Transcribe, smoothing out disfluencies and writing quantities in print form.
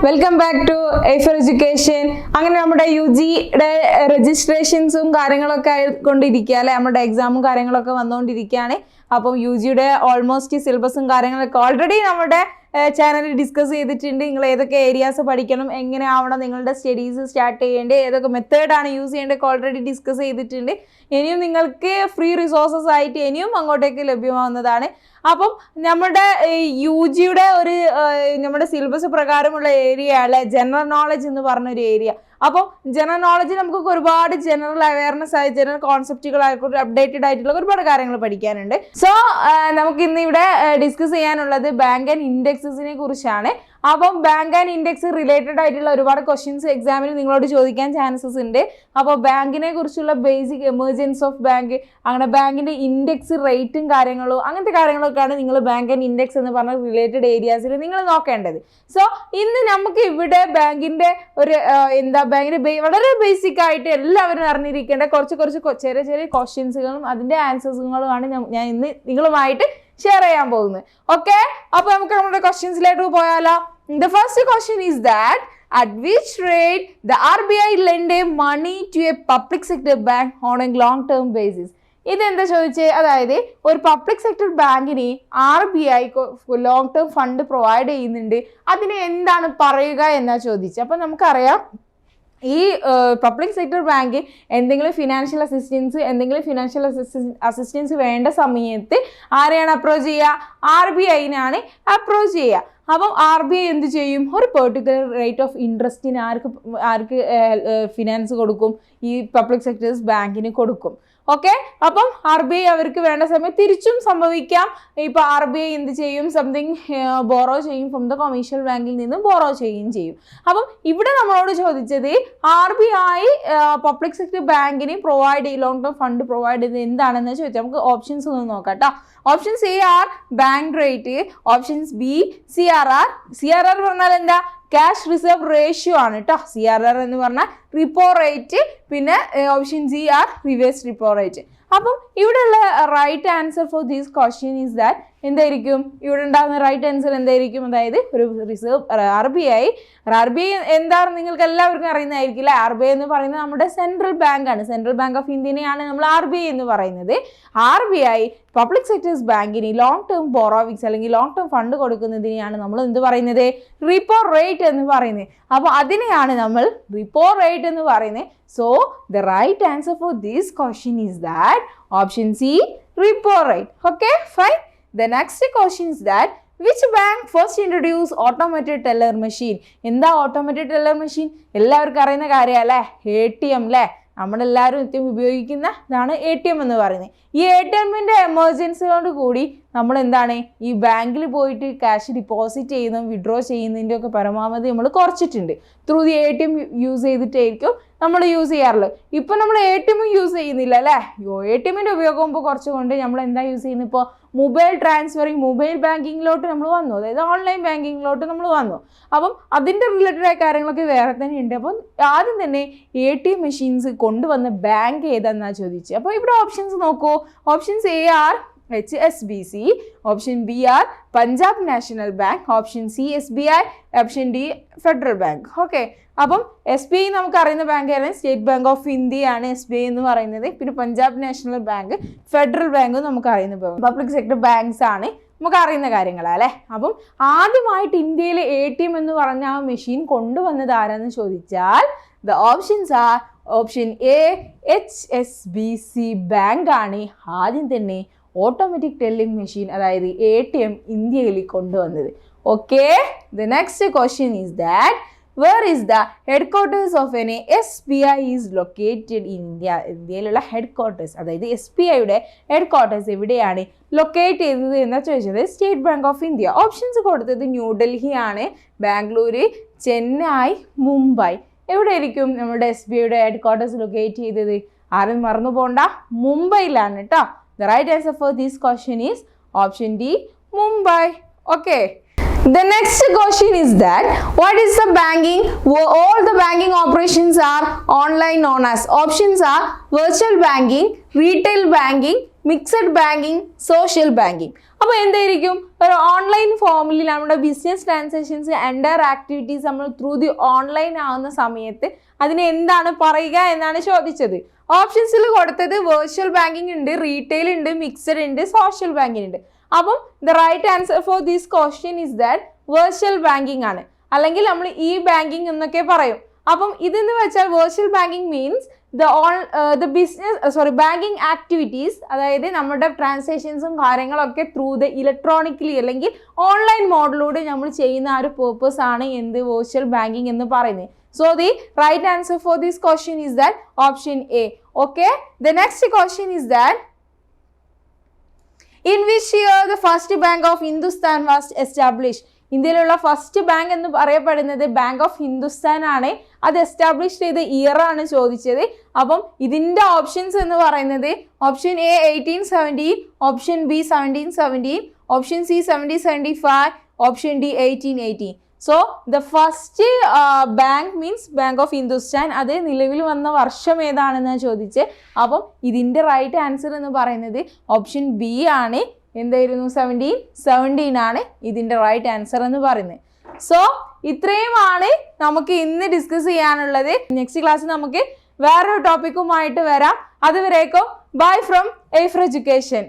Welcome back to A four education. അങ്ങനെ നമ്മുടെ UGയുടെ രജിസ്ട്രേഷൻസും കാര്യങ്ങളൊക്കെ ആയിക്കൊണ്ടിരിക്കുക അല്ലെ, നമ്മുടെ എക്സാമും കാര്യങ്ങളൊക്കെ വന്നുകൊണ്ടിരിക്കുകയാണ്. അപ്പം UGയുടെ ഓൾമോസ്റ്റ് സിലബസും കാര്യങ്ങളൊക്കെ ഓൾറെഡി നമ്മുടെ ചാനലിൽ ഡിസ്കസ് ചെയ്തിട്ടുണ്ട്. നിങ്ങൾ ഏതൊക്കെ ഏരിയാസ് പഠിക്കണം, എങ്ങനെ ആവണം നിങ്ങളുടെ സ്റ്റഡീസ് സ്റ്റാർട്ട് ചെയ്യേണ്ടത്, ഏതൊക്കെ മെത്തേഡാണ് യൂസ് ചെയ്യേണ്ടതൊക്കെ ഓൾറെഡി ഡിസ്കസ് ചെയ്തിട്ടുണ്ട്. ഇനിയും നിങ്ങൾക്ക് ഫ്രീ റിസോഴ്സസ് ആയിട്ട് ഇനിയും അങ്ങോട്ടേക്ക് ലഭ്യമാവുന്നതാണ്. അപ്പം നമ്മുടെ UGയുടെ നമ്മുടെ സിലബസ് പ്രകാരമുള്ള ഏരിയ അല്ലെ ജനറൽ നോളജ് എന്ന് പറഞ്ഞൊരു ഏരിയ. അപ്പോൾ ജനറൽ നോളജ് നമുക്ക് ഒരുപാട് ജനറൽ അവയർനെസ് ആയി ജനറൽ കോൺസെപ്റ്റുകളായിട്ട് അപ്ഡേറ്റഡ് ആയിട്ടുള്ള ഒരുപാട് കാര്യങ്ങൾ പഠിക്കാനുണ്ട്. സോ നമുക്ക് ഇന്ന് ഇവിടെ ഡിസ്കസ് ചെയ്യാനുള്ളത് ബാങ്ക് ആൻഡ് ഇൻഡെക്സസിനെ കുറിച്ചാണ്. അപ്പം ബാങ്ക് ആൻഡ് ഇൻഡെക്സ് റിലേറ്റഡ് ആയിട്ടുള്ള ഒരുപാട് ക്വസ്റ്റ്യൻസ് എക്സാമിന് നിങ്ങളോട് ചോദിക്കാൻ ചാൻസസ് ഉണ്ട്. അപ്പോൾ ബാങ്കിനെ കുറിച്ചുള്ള ബേസിക് എമർജൻസ് ഓഫ് ബാങ്ക്, അങ്ങനെ ബാങ്കിന്റെ ഇൻഡെക്സ് റേറ്റും കാര്യങ്ങളും അങ്ങനത്തെ കാര്യങ്ങളൊക്കെയാണ് നിങ്ങൾ ബാങ്ക് ആൻഡ് ഇൻഡെക്സ് എന്ന് പറഞ്ഞ റിലേറ്റഡ് ഏരിയാസിൽ നിങ്ങൾ നോക്കേണ്ടത്. സോ ഇന്ന് നമുക്ക് ഇവിടെ ബാങ്കിന്റെ ബാങ്കിന്റെ വളരെ ബേസിക് ആയിട്ട് എല്ലാവരും അറിഞ്ഞിരിക്കേണ്ട കുറച്ച് ചെറിയ ചെറിയ ക്വസ്റ്റ്യൻസുകളും അതിന്റെ ആൻസേഴ്സുകളുമാണ് ഞാൻ ഇന്ന് നിങ്ങളുമായിട്ട് ഷെയർ ചെയ്യാൻ പോകുന്നത്. ഓക്കെ, അപ്പൊ നമുക്ക് നമ്മുടെ ക്വസ്റ്റ്യൻസിലേക്ക് പോയാലോ. The first question is that at which rate the RBI lend money to a public sector bank on a long term basis? ഇതെന്താ ചോദിച്ചേ, അതായത് ഒരു പബ്ലിക് സെക്ടർ ബാങ്കിന് RBI long term fund provide ചെയ്യുന്നുണ്ട്, അതിന് എന്താണ് പറയുക എന്നാ ചോദിച്ചത്. അപ്പൊ നമുക്കറിയാം ഈ പബ്ലിക് സെക്ടർ ബാങ്ക് എന്തെങ്കിലും ഫിനാൻഷ്യൽ അസിസ്റ്റൻസ് വേണ്ട സമയത്ത് ആരെയാണ് അപ്രോച്ച് ചെയ്യുക? RBIനാണ് അപ്രോച്ച് ചെയ്യുക. അപ്പം RBI എന്ത് ചെയ്യും? ഒരു പെർട്ടിക്കുലർ റേറ്റ് ഓഫ് ഇൻട്രസ്റ്റിന് ആർക്ക് ഫിനാൻസ് കൊടുക്കും? ഈ പബ്ലിക് സെക്ടേഴ്സ് ബാങ്കിന് കൊടുക്കും. ഓക്കെ, അപ്പം RBI അവർക്ക് വേണ്ട സമയത്ത് തിരിച്ചും സംഭവിക്കാം. ഇപ്പൊ RBI എന്ത് ചെയ്യും? സംതിങ് ബോറോ ചെയ്യും, ഫ്രം ദ കൊമേഴ്ഷ്യൽ ബാങ്കിൽ നിന്ന് ബോറോ ചെയ്യുകയും ചെയ്യും. അപ്പം ഇവിടെ നമ്മളോട് ചോദിച്ചത് RBI പബ്ലിക് സെക്ടർ ബാങ്കിന് ലോങ് ടേം ഫണ്ട് പ്രൊവൈഡ് ചെയ്യുന്നത് എന്താണെന്ന് ചോദിച്ചാൽ നമുക്ക് ഓപ്ഷൻസ് ഒന്ന് നോക്കാം കേട്ടോ. Options A are bank rate, options B CRR. CRR പറഞ്ഞാൽ എന്താ? ക്യാഷ് റിസർവ് റേഷ്യോ ആണ് കേട്ടോ. CRR എന്ന് പറഞ്ഞാൽ റിപ്പോ റേറ്റ്. പിന്നെ option G are reverse repo rate. അപ്പം ഇവിടെയുള്ള right answer for these question is that എന്തായിരിക്കും? ഇവിടെ ഉണ്ടാകുന്ന റൈറ്റ് ആൻസർ എന്തായിരിക്കും? അതായത് ഒരു റിസർവ് RBI എന്താണെന്ന് നിങ്ങൾക്ക് എല്ലാവർക്കും അറിയുന്നതായിരിക്കില്ല. RBI എന്ന് പറയുന്നത് നമ്മുടെ സെൻട്രൽ ബാങ്ക് ആണ്. സെൻട്രൽ ബാങ്ക് ഓഫ് ഇന്ത്യനെയാണ് നമ്മൾ RBI എന്ന് പറയുന്നത്. RBI പബ്ലിക് സെക്ടേഴ്സ് ബാങ്കിന് ലോങ് ടേം ബോറോവിങ്സ് അല്ലെങ്കിൽ ലോങ് ടേം ഫണ്ട് കൊടുക്കുന്നതിനെയാണ് നമ്മൾ എന്ത് പറയുന്നത്? റിപ്പോ റേറ്റ് എന്ന് പറയുന്നത്. അപ്പോൾ അതിനെയാണ് നമ്മൾ റിപ്പോ റേറ്റ് എന്ന് പറയുന്നത്. So the right answer for this question is that option C repo rate. Okay, fine. The next question is that which bank first introduced automated teller machine? എന്താ automated teller machine? എല്ലാവർക്കും അറിയുന്ന കാര്യമല്ലേ, ATM അല്ലേ. നമ്മളെല്ലാവരും നിത്യം ഉപയോഗിക്കുന്ന ഇതാണ് ATM എന്ന് പറയുന്നത്. ഈ ATMന്റെ എമർജൻസിയോട് കൂടി നമ്മൾ എന്താണ് ഈ ബാങ്കിൽ പോയിട്ട് ക്യാഷ് ഡിപ്പോസിറ്റ് ചെയ്യുന്നതും വിഡ്രോ ചെയ്യുന്നതിൻ്റെ ഒക്കെ പരമാവധി നമ്മൾ കുറച്ചിട്ടുണ്ട്. ത്രൂ ദി ATM യൂസ് ചെയ്തിട്ടായിരിക്കും നമ്മൾ യൂസ് ചെയ്യാറുള്ളത്. ഇപ്പം നമ്മൾ ATM യൂസ് ചെയ്യുന്നില്ല അല്ലേ. ATMന്റെ ഉപയോഗം ഇപ്പോൾ കുറച്ചുകൊണ്ട് നമ്മൾ എന്താ യൂസ് ചെയ്യുന്നത്? ഇപ്പോൾ മൊബൈൽ ട്രാൻസ്ഫറിങ്, മൊബൈൽ ബാങ്കിങ്ങിലോട്ട് നമ്മൾ വന്നു, അതായത് ഓൺലൈൻ ബാങ്കിങ്ങിലോട്ട് നമ്മൾ വന്നു. അപ്പം അതിൻ്റെ റിലേറ്റഡ് ആയ കാര്യങ്ങളൊക്കെ വേറെ തന്നെ ഉണ്ട്. അപ്പം ആദ്യം തന്നെ ATM മെഷീൻസ് കൊണ്ടുവന്ന ബാങ്ക് ഏതാണെന്നാണ് ചോദിച്ചത്. അപ്പോൾ ഇവിടെ ഓപ്ഷൻസ് നോക്കൂ. Options A are HSBC, option B are Punjab National Bank, option C SBI, option D Federal Bank. Okay, അപ്പം SBI നമുക്ക് അറിയുന്ന ബാങ്ക് ആണ്, സ്റ്റേറ്റ് ബാങ്ക് ഓഫ് ഇന്ത്യ ആണ് SBI എന്ന് പറയുന്നത്. പിന്നെ Punjab National Bank, Federal Bank നമുക്ക് അറിയുന്ന പബ്ലിക് സെക്ടർ ബാങ്ക്സ് ആണ്, നമുക്ക് അറിയുന്ന കാര്യങ്ങളല്ലേ. അപ്പം ആദ്യമായിട്ട് ഇന്ത്യയിൽ ATM എന്ന് പറഞ്ഞ ആ മെഷീൻ കൊണ്ടുവന്നത് ആരാന്ന് ചോദിച്ചാൽ the options are option A HSBC bank ആണ് ആദ്യം തന്നെ ഓട്ടോമാറ്റിക് ടെല്ലിംഗ് മെഷീൻ അതായത് ATM ഇന്ത്യയിൽ കൊണ്ടുവന്നത്. Okay, the next question is that where is the headquarters of an SBI is located in India? ഇന്ത്യയിലുള്ള ഹെഡ്ക്വാർട്ടേഴ്സ് അതായത് SBIയുടെ ഹെഡ്ക്വാർട്ടേഴ്സ് എവിടെയാണ് ലൊക്കേറ്റ് ചെയ്തത് എന്നാ ചോദിച്ചത്? State Bank of India. Options കൊടുത്തത് ന്യൂഡൽഹി ആണ്, ബാംഗ്ലൂര്, ചെന്നൈ, മുംബൈ. എവിടെയായിരിക്കും നമ്മുടെ SBIയുടെ ഹെഡ്ക്വാർട്ടേഴ്സ് ലൊക്കേറ്റ് ചെയ്തത്? ആരും മറന്നു പോകണ്ട, മുംബൈയിലാണ് കേട്ടോ. The right answer for this question is option D Mumbai. Okay. The next question is that what is the banking? All the banking operations are online known as. Options are virtual banking, retail banking, mixed banking, social banking. അപ്പോൾ എന്തായിരിക്കും, ഒരു online ഫോമിൽ നമ്മുടെ business transactions entire activities നമ്മൾ through the online ആവുന്ന സമയത്ത് അതിനെ എന്താണ് പറയുക എന്നാണ് ചോദിച്ചത്. ഓപ്ഷൻസിൽ കൊടുത്തത് വെർച്വൽ ബാങ്കിങ് ഉണ്ട്, റീറ്റെയിൽ ഉണ്ട്, മിക്സഡ് ഉണ്ട്, സോഷ്യൽ ബാങ്കിങ് ഉണ്ട്. അപ്പം the right answer for this question is that virtual banking ആണ്, അല്ലെങ്കിൽ നമ്മൾ ഇ ബാങ്കിങ് എന്നൊക്കെ പറയും. അപ്പം ഇതെന്ന് വെച്ചാൽ virtual banking means banking activities, അതായത് നമ്മുടെ ട്രാൻസാക്ഷൻസും കാര്യങ്ങളൊക്കെ ത്രൂ ദ ഇലക്ട്രോണിക്കലി അല്ലെങ്കിൽ ഓൺലൈൻ മോഡിലൂടെ നമ്മൾ ചെയ്യുന്ന ആ ഒരു പേർപ്പസ് ആണ് എന്ത് വെർച്വൽ ബാങ്കിങ് എന്ന് പറയുന്നത്. So the right answer for this question is that option A. Okay, the next question is that in which year the first bank of Hindustan was established? ഇന്ത്യയിലുള്ള first bank എന്ന് പറയപ്പെടുന്നത് bank of Hindustan ആണ്. അത് establish ചെയ്ത year ആണ് ചോദിച്ചത്. അപ്പം ഇതിന്റെ ഓപ്ഷൻസ് എന്ന് പറയുന്നത് option A 1817, option B 1717, option C 1775, option D 1818. So the first bank means bank of Hindustan, അത് നിലവിൽ വന്ന വർഷം ഏതാണെന്നാണ് ചോദിച്ചത്. അപ്പം ഇതിൻ്റെ റൈറ്റ് ആൻസർ എന്ന് പറയുന്നത് ഓപ്ഷൻ ബി ആണ്. എന്തായിരുന്നു, 1717 ആണ് ഇതിൻ്റെ റൈറ്റ് ആൻസർ എന്ന് പറയുന്നത്. സോ ഇത്രയുമാണ് നമുക്ക് ഇന്ന് ഡിസ്കസ് ചെയ്യാനുള്ളത്. നെക്സ്റ്റ് ക്ലാസ്സിൽ നമുക്ക് വേറൊരു ടോപ്പിക്കുമായിട്ട് വരാം. അതുവരേക്കും bye from A four education.